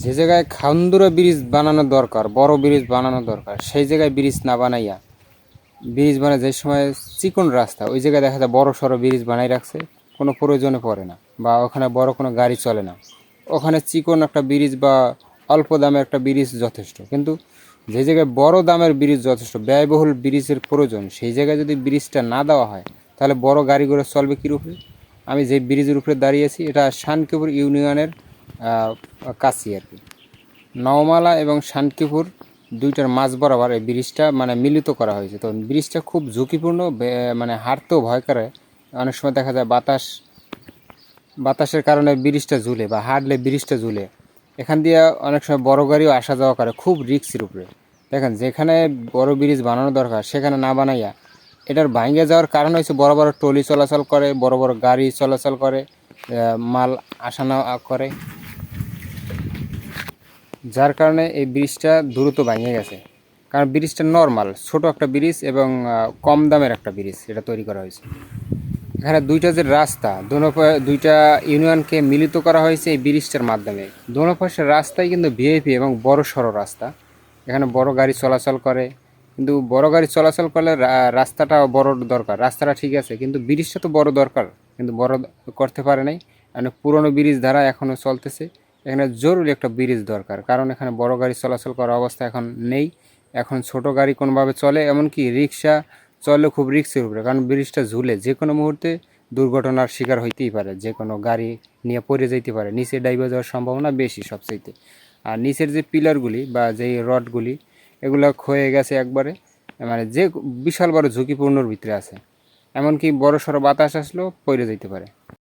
যে জায়গায় খান্দুরা ব্রিজ বানানো দরকার, বড় ব্রিজ বানানো দরকার, সেই জায়গায় ব্রিজ না বানাইয়া ব্রিজ বানায় যে সময় চিকন রাস্তা ওই জায়গায় দেখা যায় বড় সড়ো ব্রিজ বানাই রাখছে, কোনো প্রয়োজনে পড়ে না বা ওখানে বড় কোনো গাড়ি চলে না। ওখানে চিকন একটা ব্রিজ বা অল্প দামের একটা ব্রিজ যথেষ্ট, কিন্তু যে জায়গায় বড় দামের ব্রিজ যথেষ্ট, ব্যয়বহুল ব্রিজের প্রয়োজন, সেই জায়গায় যদি ব্রিজটা না দেওয়া হয় তাহলে বড় গাড়িগুলো চলবে কীর উপরে? আমি যে ব্রিজের উপরে দাঁড়িয়ে আছি এটা শানকিপুর ইউনিয়নের কাছে আর কি, নওমালা এবং শানকিপুর দুইটার মাঝ বরাবর এই ব্রিজটা মানে মিলিত করা হয়েছে। তো ব্রিজটা খুব ঝুঁকিপূর্ণ, মানে হাঁটতেও ভয় করে। অনেক সময় দেখা যায় বাতাসের কারণে ব্রিজটা ঝুলে বা হাঁটলে ব্রিজটা ঝুলে। এখান দিয়ে অনেক সময় বড় গাড়িও আসা যাওয়া করে, খুব রিস্কের উপরে। দেখেন যেখানে বড় ব্রিজ বানানো দরকার সেখানে না বানাইয়া এটার ভাঙে যাওয়ার কারণ হচ্ছে বড় বড় ট্রলি চলাচল করে, বড় বড় গাড়ি চলাচল করে, মাল আসা নেওয়া করে, যার কারণে এই ব্রিজটা দ্রুত ভেঙে গেছে। কারণ ব্রিজটা নর্মাল ছোট একটা ব্রিজ এবং কম দামের একটা ব্রিজ এটা তৈরি করা হয়েছে। এখানে দুইটা যে রাস্তা, দুইটা ইউনিয়নকে মিলিত করা হয়েছে এই ব্রিজটার মাধ্যমে। দোনো পাশের রাস্তাই কিন্তু ভিআইপি এবং বড় সড়ো রাস্তা। এখানে বড় গাড়ি চলাচল করে, কিন্তু বড় গাড়ি চলাচল করলে রাস্তাটাও বড় দরকার। রাস্তাটা ঠিক আছে কিন্তু ব্রিজটা তো বড় দরকার, কিন্তু বড় করতে পারে নাই। মানে পুরনো ব্রিজ ধারা এখনও চলতেছে। এখানে জরুরি একটা ব্রিজ দরকার, কারণ এখানে বড় গাড়ি চলাচল করার অবস্থা এখন নেই। এখন ছোট গাড়ি কোনোভাবে চলে, এমনকি রিক্সা চলে খুব রিক্সের উপরে, কারণ ব্রিজটা ঝুলে যে কোনো মুহূর্তে দুর্ঘটনার শিকার হইতেই পারে, যে কোনো গাড়ি নিয়ে পড়ে যেতে পারে, নিচে ডাইবে যাওয়ার সম্ভাবনা বেশি সবচাইতে। আর নিচের যে পিলারগুলি বা যেই রডগুলি এগুলো ক্ষয়ে গেছে একবারে, মানে যে বিশাল বড় ঝুঁকিপূর্ণর ভিতরে আছে। এমনকি বড় সড়ো বাতাস আসলেও পড়ে যেতে পারে।